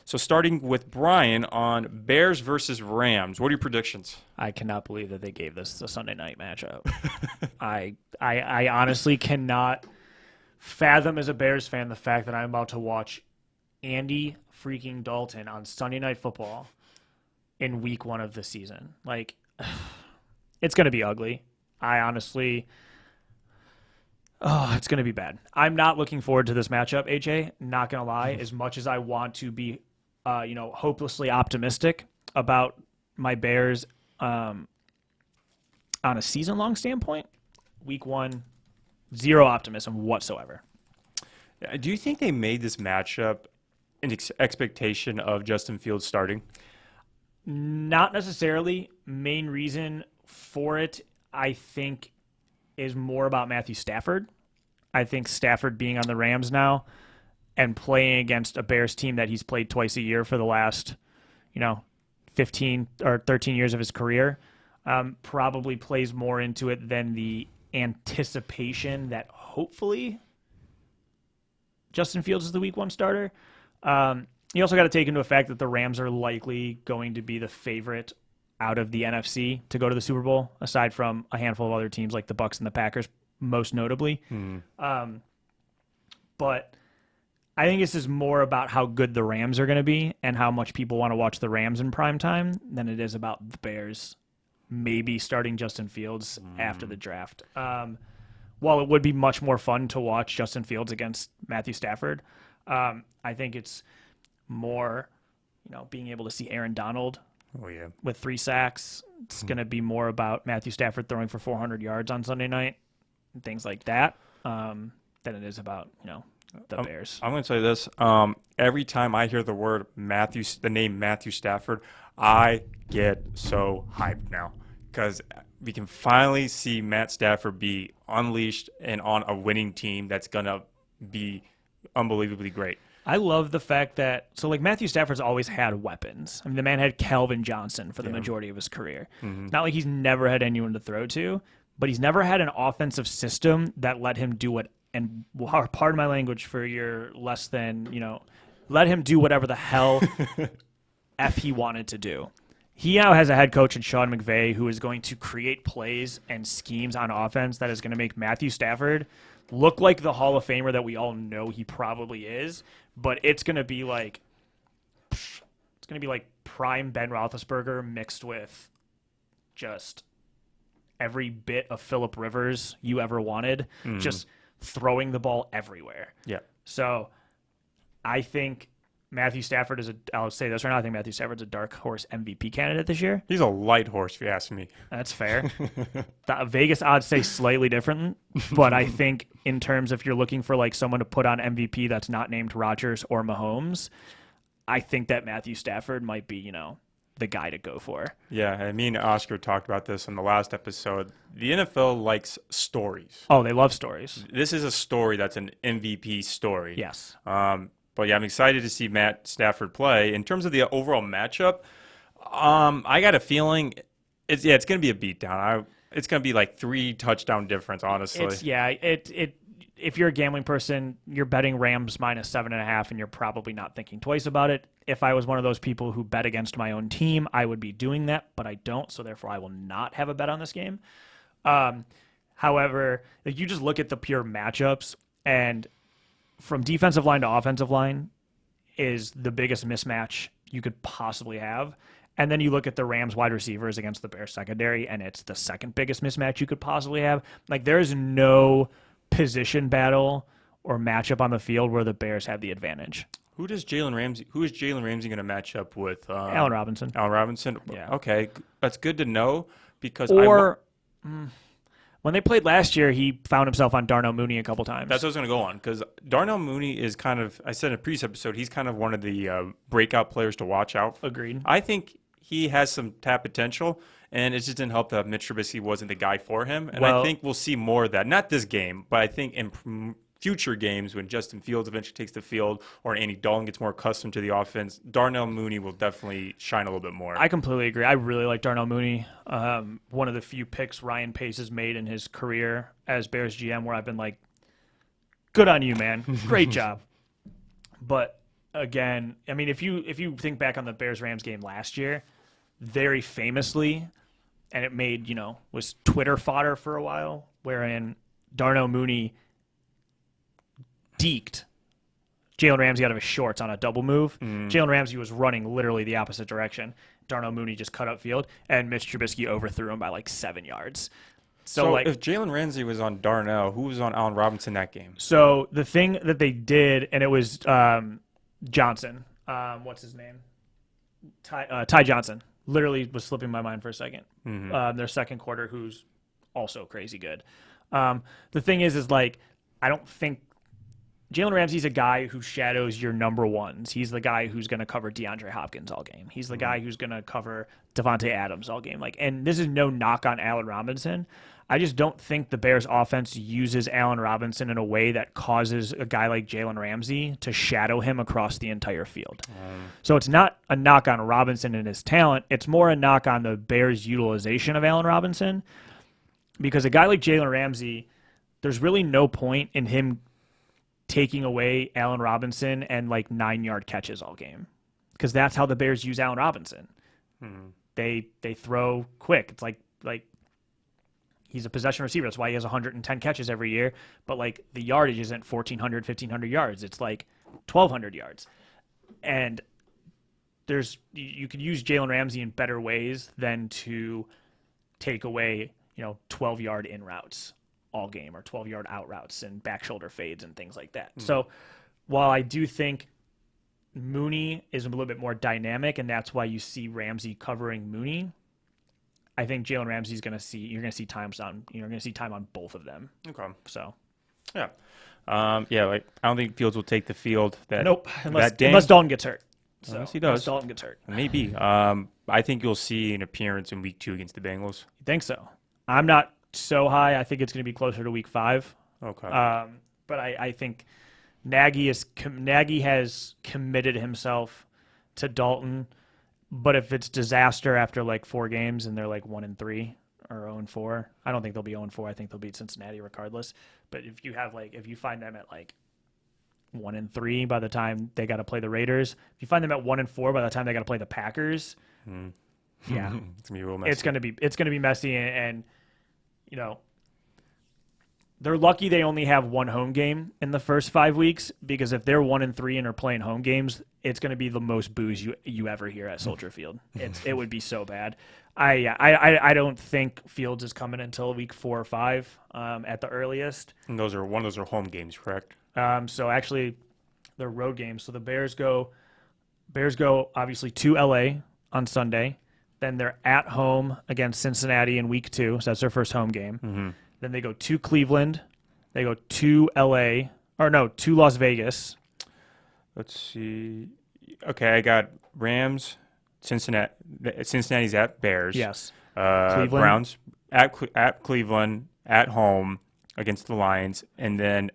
So starting with Brian on Bears versus Rams. What are your predictions? I cannot believe that they gave this a Sunday night matchup. I honestly cannot fathom as a Bears fan the fact that I'm about to watch Andy freaking Dalton on Sunday Night Football in week 1 of the season. Like, it's going to be ugly. It's going to be bad. I'm not looking forward to this matchup, AJ. Not going to lie. As much as I want to be, hopelessly optimistic about my Bears on a season-long standpoint, week 1, zero optimism whatsoever. Do you think they made this matchup in expectation of Justin Fields starting? Not necessarily. Main reason for it, I think, is more about Matthew Stafford. I think Stafford being on the Rams now and playing against a Bears team that he's played twice a year for the last, 15 or 13 years of his career, probably plays more into it than the anticipation that hopefully Justin Fields is the week 1 starter. You also got to take into effect that the Rams are likely going to be the favorite out of the NFC to go to the Super Bowl, aside from a handful of other teams like the Bucs and the Packers, most notably. But I think this is more about how good the Rams are going to be and how much people want to watch the Rams in prime time than it is about the Bears maybe starting Justin Fields after the draft. While it would be much more fun to watch Justin Fields against Matthew Stafford, I think it's more, being able to see Aaron Donald with 3 sacks. It's going to be more about Matthew Stafford throwing for 400 yards on Sunday night and things like that than it is about, the Bears. I'm going to tell you this. Every time I hear the name Matthew Stafford, I get so hyped now because we can finally see Matt Stafford be unleashed and on a winning team that's going to be unbelievably great. I love the fact that Matthew Stafford's always had weapons. I mean, the man had Calvin Johnson for the majority of his career. It's not like he's never had anyone to throw to, but he's never had an offensive system that let him do what, and pardon my language for your less than, let him do whatever the hell F he wanted to do. He now has a head coach in Sean McVay who is going to create plays and schemes on offense that is going to make Matthew Stafford look like the Hall of Famer that we all know he probably is, but it's going to be like prime Ben Roethlisberger mixed with just every bit of Phillip Rivers you ever wanted, just throwing the ball everywhere. Yeah. So I think Matthew Stafford I'll say this right now, I think Matthew Stafford's a dark horse MVP candidate this year. He's a light horse, if you ask me. That's fair. The Vegas odds say slightly different, but I think in terms of if you're looking for someone to put on MVP that's not named Rodgers or Mahomes, I think that Matthew Stafford might be, the guy to go for. Yeah, and me and Oscar talked about this in the last episode. The NFL likes stories. Oh, they love stories. This is a story that's an MVP story. Yes. But yeah, I'm excited to see Matt Stafford play. In terms of the overall matchup, I got a feeling it's going to be a beatdown. It's going to be 3 touchdown difference, honestly. If you're a gambling person, you're betting Rams minus 7.5, and you're probably not thinking twice about it. If I was one of those people who bet against my own team, I would be doing that, but I don't, so therefore I will not have a bet on this game. However, you just look at the pure matchups, and from defensive line to offensive line is the biggest mismatch you could possibly have. And then you look at the Rams wide receivers against the Bears secondary, and it's the second biggest mismatch you could possibly have. There is no position battle or matchup on the field where the Bears have the advantage. Who is Jalen Ramsey going to match up with? Allen Robinson. Allen Robinson? Yeah. Okay, that's good to know because when they played last year, he found himself on Darnell Mooney a couple times. That's what I was going to go on, because Darnell Mooney is kind of, I said in a previous episode, he's kind of one of the breakout players to watch out for. Agreed. I think he has some tap potential, and it just didn't help that Mitch Trubisky wasn't the guy for him. And I think we'll see more of that. Not this game, but I think in future games when Justin Fields eventually takes the field or Andy Dalton gets more accustomed to the offense, Darnell Mooney will definitely shine a little bit more. I completely agree. I really like Darnell Mooney. One of the few picks Ryan Pace has made in his career as Bears GM where I've been like, good on you, man. Great job. But again, I mean, if you think back on the Bears-Rams game last year, very famously, and it made, was Twitter fodder for a while, wherein Darnell Mooney deked Jalen Ramsey out of his shorts on a double move. Jalen Ramsey was running literally the opposite direction. Darnell Mooney just cut upfield, and Mitch Trubisky overthrew him by like 7 yards. So if Jalen Ramsey was on Darnell, who was on Allen Robinson that game? So the thing that they did, and it was Johnson. What's his name? Ty Johnson. Literally was slipping my mind for a second. Their second quarter, who's also crazy good. The thing is like, I don't think Jalen Ramsey's a guy who shadows your number ones. He's the guy who's going to cover DeAndre Hopkins all game. He's the guy who's going to cover Devontae Adams all game. And this is no knock on Allen Robinson. I just don't think the Bears offense uses Allen Robinson in a way that causes a guy like Jalen Ramsey to shadow him across the entire field. So it's not a knock on Robinson and his talent. It's more a knock on the Bears' utilization of Allen Robinson, because a guy like Jalen Ramsey, there's really no point in him taking away Allen Robinson and like 9-yard catches all game, because that's how the Bears use Allen Robinson. They throw quick. It's like he's a possession receiver. That's why he has 110 catches every year. But like the yardage isn't 1,400, 1,500 yards. It's like 1,200 yards. And you could use Jalen Ramsey in better ways than to take away 12-yard in routes all game, or 12-yard out routes and back shoulder fades and things like that. So while I do think Mooney is a little bit more dynamic, and that's why you see Ramsey covering Mooney, I think Jalen Ramsey's you're going to see time on both of them. Okay. So yeah. I don't think Fields will take the field nope, unless Dalton gets hurt. So, unless he does. Unless Dalton gets hurt. Maybe. I think you'll see an appearance in week 2 against the Bengals. You think so? I'm not so high. I think it's going to be closer to week 5. Okay. But I think Nagy has committed himself to Dalton. But if it's disaster after like 4 games and they're like 1-3 or 0-4, I don't think they'll be 0-4. I think they'll beat Cincinnati regardless. But if you find them at like 1-3 by the time they got to play the Raiders, if you find them at 1-4 by the time they got to play the Packers, yeah, it's gonna be real messy. It's gonna be messy, and they're lucky they only have 1 home game in the first 5 weeks, because if they're 1-3 and are playing home games, it's going to be the most boos you ever hear at Soldier Field. It would be so bad. I don't think Fields is coming until week 4 or 5 at the earliest. And one of those are home games, correct? So actually, they're road games. So the Bears go obviously to LA on Sunday. Then they're at home against Cincinnati in week 2. So that's their first home game. Then they go to Cleveland. They go to to Las Vegas. Let's see. Okay, I got Rams, Cincinnati. Cincinnati's at Bears. Yes. Cleveland. Browns at Cleveland, at home against the Lions, and then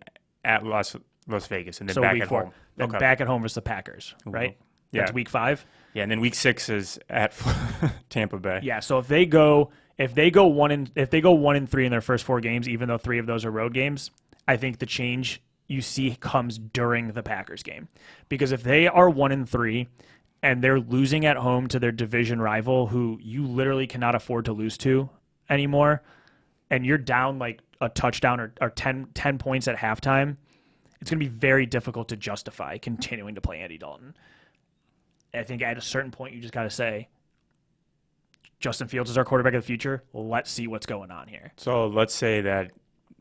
at Las Vegas, and then back week at 4. home. Then back at home versus the Packers, right? Yeah. That's week 5. Yeah, and then week 6 is at Tampa Bay. Yeah, so if they go 1-3 in their first 4 games, even though 3 of those are road games, I think the change you see comes during the Packers game. Because if they are 1-3 and they're losing at home to their division rival, who you literally cannot afford to lose to anymore, and you're down like a touchdown or 10 points at halftime, it's going to be very difficult to justify continuing to play Andy Dalton. I think at a certain point, you just got to say, Justin Fields is our quarterback of the future. Let's see what's going on here. So let's say that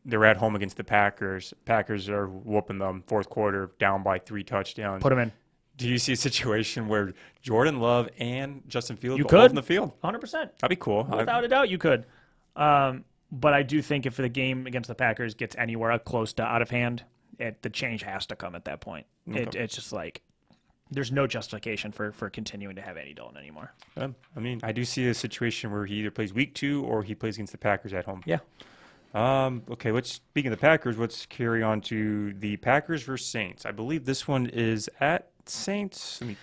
they're at home against the Packers. Packers are whooping them fourth quarter, down by 3 touchdowns. Put them in. Do you see a situation where Jordan Love and Justin Fields could both in the field? 100%. That'd be cool. Without a doubt, you could. But I do think if the game against the Packers gets anywhere close to out of hand, the change has to come at that point. Okay. It's just like there's no justification for continuing to have Andy Dalton anymore. I mean, I do see a situation where he either plays week 2 or he plays against the Packers at home. Yeah. Okay, speaking of the Packers, let's carry on to the Packers versus Saints. I believe this one is at Saints. Let me